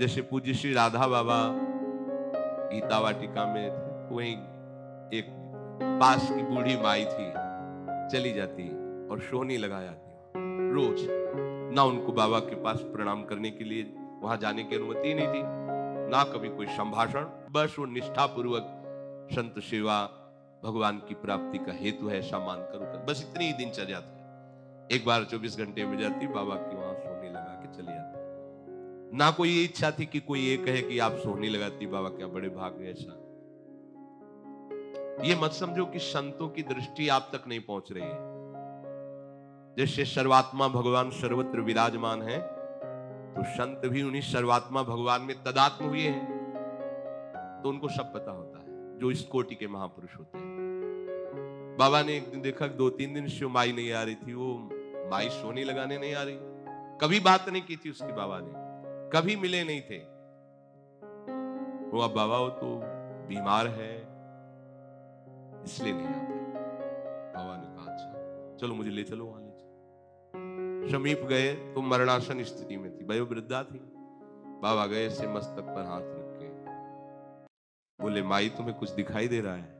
जैसे पूज्य श्री राधा बाबा गीता वाटिका में थे, वहीं एक पास की बूढ़ी माई थी, चली जाती और सोहनी लगा जाती रोज। ना उनको बाबा के पास प्रणाम करने के लिए वहां जाने की अनुमति नहीं थी, ना कभी कोई संभाषण, बस वो निष्ठा पूर्वक संत सेवा भगवान की प्राप्ति का हेतु है ऐसा मानकर बस इतनी ही दिनचर्या था। एक बार 24 घंटे में जाती, बाबा की वहां सोहनी लगा के चली जाती। ना कोई ये इच्छा थी कि कोई ये कहे कि आप सोहनी लगाती, बाबा क्या बड़े भाग है। ऐसा ये मत समझो कि संतों की दृष्टि आप तक नहीं पहुंच रही है। जैसे सर्वात्मा भगवान सर्वत्र विराजमान है, तो संत भी उन्हीं सर्वात्मा भगवान में तदात्म हुए हैं, तो उनको सब पता होता है जो इस कोटि के महापुरुष होते हैं। बाबा ने एक दिन देखा 2-3 दिन से माई नहीं आ रही थी, वो माई सोनी लगाने नहीं आ रही, कभी बात नहीं की थी उसकी बाबा ने, कभी मिले नहीं थे वो। अब बाबा वो तो बीमार है इसलिए नहीं आ पाए। बाबा ने कहा अच्छा चलो मुझे ले चलो वहां ले चलो। समीप गए तो मरणासन स्थिति में थी, वयोवृद्धा थी। बाबा गए से मस्तक पर हाथ रख के बोले माई तुम्हें कुछ दिखाई दे रहा है?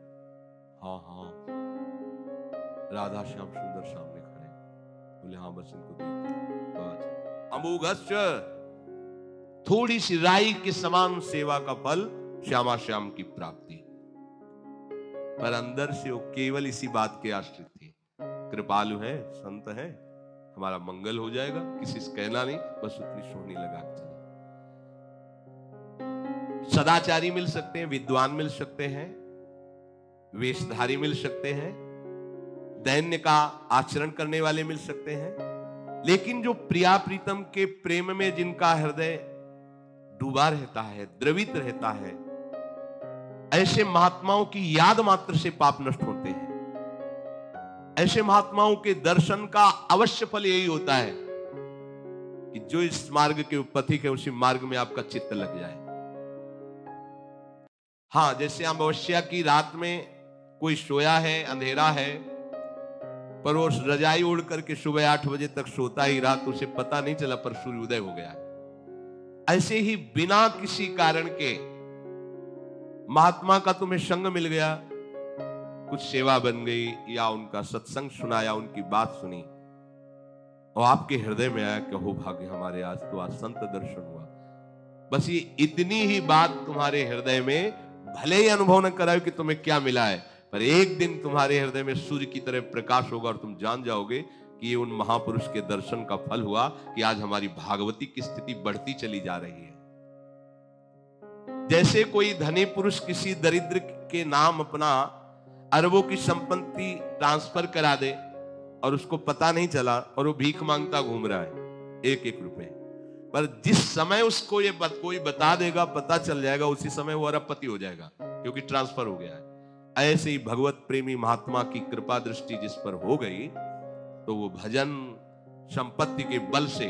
हाँ हाँ। राधा श्याम सुंदर सामने खड़े। बोले हाँ बस इनको देख। अमोघस्य, थोड़ी सी राई के समान सेवा का फल श्यामा श्याम की प्राप्ति। पर अंदर से वो केवल इसी बात के आश्रित थी, कृपालु है, संत है, हमारा मंगल हो जाएगा, किसी से कहना नहीं, बस उतनी सोहनी लगा के चले। सदाचारी मिल सकते हैं, विद्वान मिल सकते हैं, वेशधारी मिल सकते हैं, दैन्य का आचरण करने वाले मिल सकते हैं, लेकिन जो प्रिया प्रीतम के प्रेम में जिनका हृदय डूबा रहता है, द्रवित रहता है, ऐसे महात्माओं की याद मात्र से पाप नष्ट होते हैं। ऐसे महात्माओं के दर्शन का अवश्य फल यही होता है कि जो इस मार्ग के पथिक है उसी मार्ग में आपका चित्त लग जाए। हाँ, जैसे अमावस्या की रात में कोई सोया है, अंधेरा है, पर वो रजाई ओढ़ करके सुबह 8 बजे तक सोता ही रहा, तो उसे पता नहीं चला पर सूर्योदय हो गया। ऐसे ही बिना किसी कारण के महात्मा का तुम्हें संग मिल गया, कुछ सेवा बन गई, या उनका सत्संग सुना, या उनकी बात सुनी, और आपके हृदय में आया कि हो भाग्य हमारे, आज तो आज संत दर्शन हुआ। बस ये इतनी ही बात तुम्हारे हृदय में भले ही अनुभव न कराओ कि तुम्हें क्या मिला है, पर एक दिन तुम्हारे हृदय में सूर्य की तरह प्रकाश होगा और तुम जान जाओगे कि ये उन महापुरुष के दर्शन का फल हुआ कि आज हमारी भागवती की स्थिति बढ़ती चली जा रही है। जैसे कोई धनी पुरुष किसी दरिद्र के नाम अपना अरबों की संपत्ति ट्रांसफर करा दे और उसको पता नहीं चला और वो भीख मांगता घूम रहा है 1-1 रुपए, पर जिस समय उसको ये कोई बता देगा, पता चल जाएगा, उसी समय वो अरबपति हो जाएगा क्योंकि ट्रांसफर हो गया है। ऐसे ही भगवत प्रेमी महात्मा की कृपा दृष्टि जिस पर हो गई, तो वो भजन संपत्ति के बल से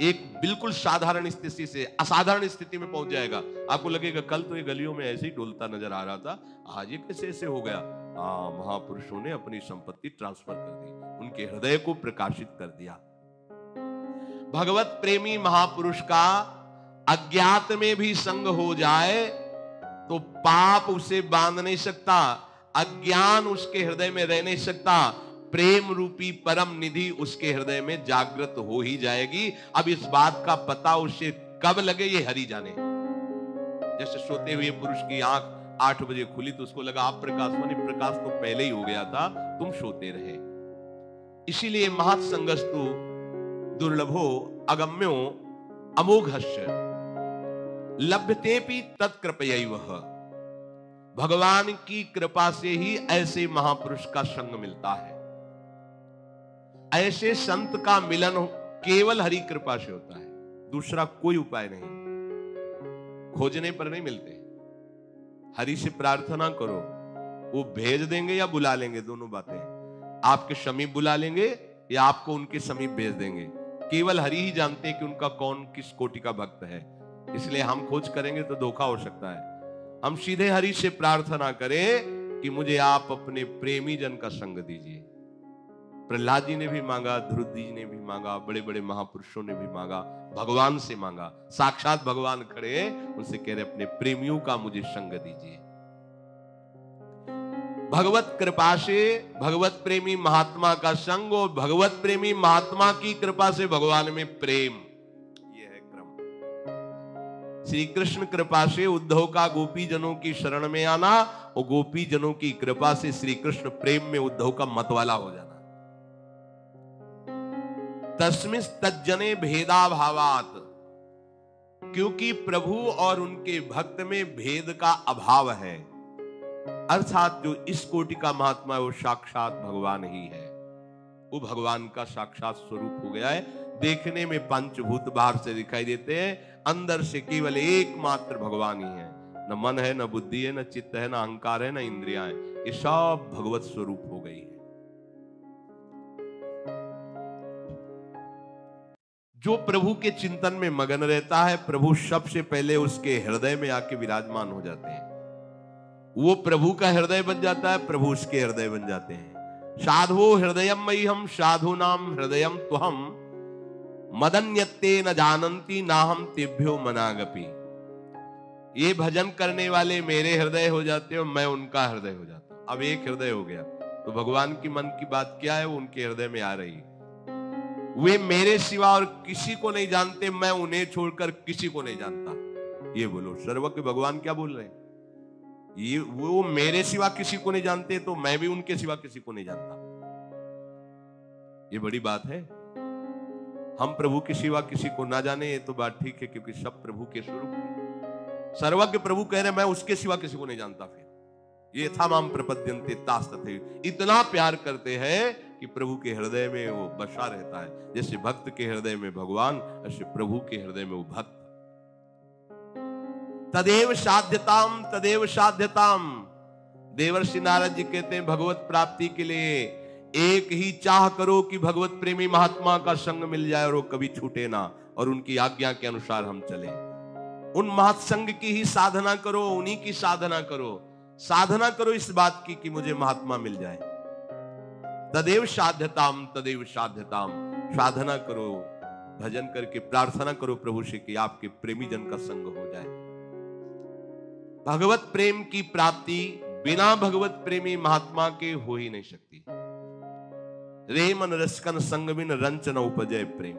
एक बिल्कुल साधारण स्थिति से असाधारण स्थिति में पहुंच जाएगा। आपको लगेगा कल तो ये गलियों में ऐसे ही डोलता नजर आ रहा था, आज ये कैसे ऐसे हो गया? हाँ, महापुरुषों ने अपनी संपत्ति ट्रांसफर कर दी, उनके हृदय को प्रकाशित कर दिया। भगवत प्रेमी महापुरुष का अज्ञात में भी संग हो जाए तो पाप उसे बांध नहीं सकता, अज्ञान उसके हृदय में रह नहीं सकता, प्रेम रूपी परम निधि उसके हृदय में जागृत हो ही जाएगी। अब इस बात का पता उसे कब लगे ये हरि जाने। जैसे सोते हुए पुरुष की आंख 8 बजे खुली तो उसको लगा आप प्रकाश, माने प्रकाश तो पहले ही हो गया था, तुम सोते रहे। इसीलिए महत्संगस्तु दुर्लभो अगम्यो अमोघस्य लभ्यतेपि तत्कृपयैव। भगवान की कृपा से ही ऐसे महापुरुष का संग मिलता है। ऐसे संत का मिलन केवल हरि कृपा से होता है, दूसरा कोई उपाय नहीं, खोजने पर नहीं मिलते। हरि से प्रार्थना करो, वो भेज देंगे या बुला लेंगे, दोनों बातें हैं। आपके समीप बुला लेंगे या आपको उनके समीप भेज देंगे। केवल हरि ही जानते हैं कि उनका कौन किस कोटि का भक्त है, इसलिए हम खोज करेंगे तो धोखा हो सकता है। हम सीधे हरि से प्रार्थना करें कि मुझे आप अपने प्रेमी जन का संग दीजिए। प्रहलाद जी ने भी मांगा, ध्रुव जी ने भी मांगा, बड़े बड़े महापुरुषों ने भी मांगा, भगवान से मांगा। साक्षात भगवान खड़े हैं, उनसे कह रहे अपने प्रेमियों का मुझे संग दीजिए। भगवत कृपा से भगवत प्रेमी महात्मा का संग और भगवत प्रेमी महात्मा की कृपा से भगवान में प्रेम, ये है क्रम। श्री कृष्ण कृपा से उद्धव का गोपी जनों की शरण में आना और गोपी जनों की कृपा से श्री कृष्ण प्रेम में उद्धव का मतवाला हो जाना। तस्मिस् तज्जने भेदा भावात, क्योंकि प्रभु और उनके भक्त में भेद का अभाव है, अर्थात जो इस कोटि का महात्मा है वो साक्षात भगवान ही है। वो भगवान का साक्षात स्वरूप हो गया है। देखने में पंचभूत बाहर से दिखाई देते हैं, अंदर से केवल एकमात्र भगवान ही है। न मन है, न बुद्धि है, न चित्त है, न अहंकार है, न इंद्रियां है, ये सब भगवत स्वरूप हो गई है। जो प्रभु के चिंतन में मगन रहता है, प्रभु सबसे पहले उसके हृदय में आके विराजमान हो जाते हैं। वो प्रभु का हृदय बन जाता है, प्रभु उसके हृदय बन जाते हैं। साधो हृदयम मयि हम साधु नाम हृदयम त्वहम मदन्यते न जानन्ति ना हम तेभ्यो मनागपि। ये भजन करने वाले मेरे हृदय हो जाते हैं और मैं उनका हृदय हो जाता हूं। अब एक हृदय हो गया तो भगवान की मन की बात क्या है, वो उनके हृदय में आ रही है। वे मेरे सिवा और किसी को नहीं जानते, मैं उन्हें छोड़कर किसी को नहीं जानता। ये बोलो, सर्वज्ञ भगवान क्या बोल रहे हैं? ये वो मेरे सिवा किसी को नहीं जानते तो मैं भी उनके सिवा किसी को नहीं जानता। ये बड़ी बात है। हम प्रभु के सिवा किसी को ना जाने, ये तो बात ठीक है, क्योंकि सब प्रभु के स्वरूप है। सर्वज्ञ प्रभु कह रहे मैं उसके सिवा किसी को नहीं जानता। फिर ये था माम प्रपद्यन्ते तास्तथे, इतना प्यार करते हैं कि प्रभु के हृदय में वो बसा रहता है। जैसे भक्त के हृदय में भगवान, ऐसे प्रभु के हृदय में वो भक्त। तदेव साध्यताम तदेव साध्यताम। देवर्षि नारद जी कहते हैं भगवत प्राप्ति के लिए एक ही चाह करो कि भगवत प्रेमी महात्मा का संग मिल जाए और वो कभी छूटे ना, और उनकी आज्ञा के अनुसार हम चले। उन महत्संग की ही साधना करो, उन्हीं की साधना करो। साधना करो इस बात की कि मुझे महात्मा मिल जाए। तदेव साध्यताम तदेव साध्यताम। साधना करो, भजन करके प्रार्थना करो प्रभु से कि आपके प्रेमी जन का संग हो जाए। भगवत प्रेम की प्राप्ति बिना भगवत प्रेमी महात्मा के हो ही नहीं सकती। रे मन रसकन संग बिन रंचन उपजय प्रेम।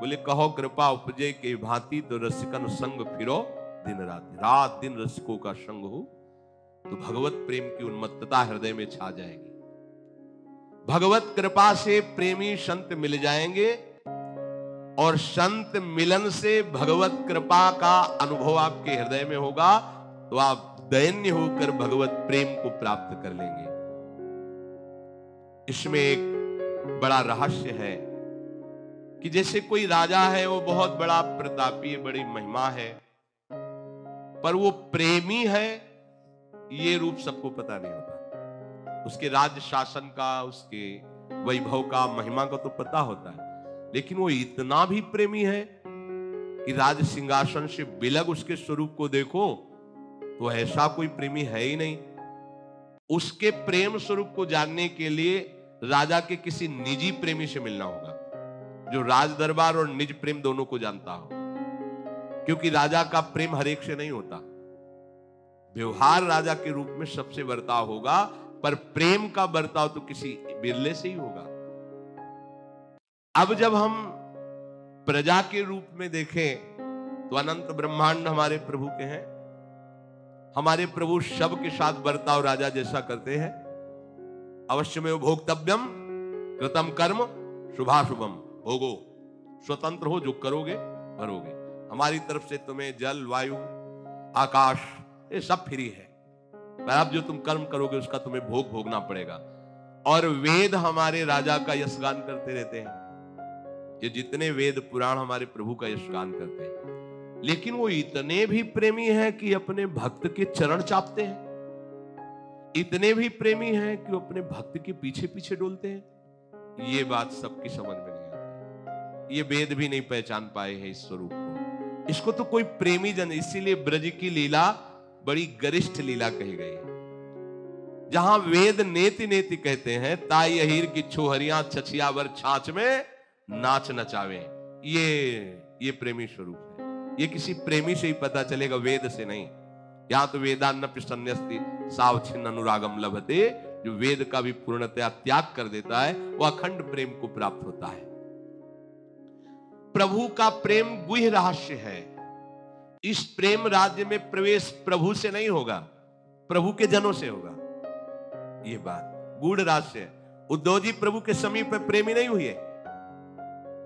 बोले कहो कृपा उपजय के भांति, तो रसिकन संग फिरो दिन रात। रात दिन रसिकों का संग हो तो भगवत प्रेम की उन्मत्तता हृदय में छा जाएगी। भगवत कृपा से प्रेमी संत मिल जाएंगे और संत मिलन से भगवत कृपा का अनुभव आपके हृदय में होगा, तो आप दैन्य होकर भगवत प्रेम को प्राप्त कर लेंगे। इसमें एक बड़ा रहस्य है कि जैसे कोई राजा है, वो बहुत बड़ा प्रतापी है, बड़ी महिमा है, पर वो प्रेमी है, ये रूप सबको पता नहीं होता। उसके राज्य शासन का, उसके वैभव का, महिमा का तो पता होता है, लेकिन वो इतना भी प्रेमी है कि राज सिंहासन से बिलग उसके स्वरूप को देखो तो ऐसा कोई प्रेमी है ही नहीं। उसके प्रेम स्वरूप को जानने के लिए राजा के किसी निजी प्रेमी से मिलना होगा, जो राज दरबार और निज प्रेम दोनों को जानता हो, क्योंकि राजा का प्रेम हर एक से नहीं होता। व्यवहार राजा के रूप में सबसे बर्ताव होगा, पर प्रेम का बर्ताव तो किसी बिरले से ही होगा। अब जब हम प्रजा के रूप में देखें तो अनंत ब्रह्मांड हमारे प्रभु के हैं। हमारे प्रभु सब के साथ बर्ताव राजा जैसा करते हैं। अवश्य में भोक्तव्यम कृतम कर्म शुभाशुभम भोगो। स्वतंत्र हो, जो करोगे भरोगे। हमारी तरफ से तुम्हें जल, वायु, आकाश, ये सब फ्री है, पर अब जो तुम कर्म करोगे उसका तुम्हें भोग भोगना पड़ेगा। और वेद हमारे राजा का यशगान करते रहते हैं। ये जितने वेद पुराण हमारे प्रभु का यशगान करते हैं, लेकिन वो इतने भी प्रेमी हैं कि अपने भक्त के चरण चापते हैं। इतने भी प्रेमी हैं कि वो अपने भक्त के पीछे पीछे डोलते हैं। ये बात सबकी समझ में नहीं आती। ये वेद भी नहीं पहचान पाए हैं इस स्वरूप को। इसको तो कोई प्रेमी जन, इसीलिए ब्रज की लीला बड़ी गरिष्ठ लीला कही गई है। जहां वेद नेति नेति कहते हैं, ताई अहीर की छोहरियां छछियावर छाछ में नाच नचावे, ये प्रेमी स्वरूप है। ये किसी प्रेमी से ही पता चलेगा, वेद से नहीं। यहां तो वेदान्नपि सन्न्यस्ति सावच्छिन्न अनुरागम लभते, जो वेद का भी पूर्णतया त्याग कर देता है वह अखंड प्रेम को प्राप्त होता है। प्रभु का प्रेम गुह्य रहस्य है। इस प्रेम राज्य में प्रवेश प्रभु से नहीं होगा, प्रभु के जनों से होगा। ये बात गूढ़ रहस्य है। उद्धव जी प्रभु के समीप प्रेमी नहीं हुए,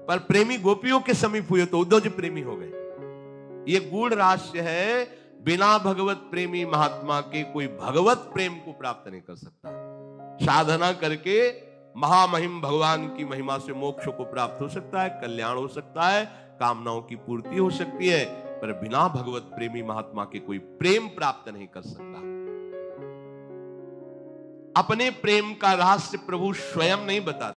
पर प्रेमी गोपियों के समीप हुए तो उद्धव जी प्रेमी हो गए। ये गूढ़ रहस्य है। बिना भगवत प्रेमी महात्मा के कोई भगवत प्रेम को प्राप्त नहीं कर सकता। साधना करके महामहिम भगवान की महिमा से मोक्ष को प्राप्त हो सकता है, कल्याण हो सकता है, कामनाओं की पूर्ति हो सकती है, पर बिना भगवत प्रेमी महात्मा के कोई प्रेम प्राप्त नहीं कर सकता। अपने प्रेम का रहस्य प्रभु स्वयं नहीं बताते।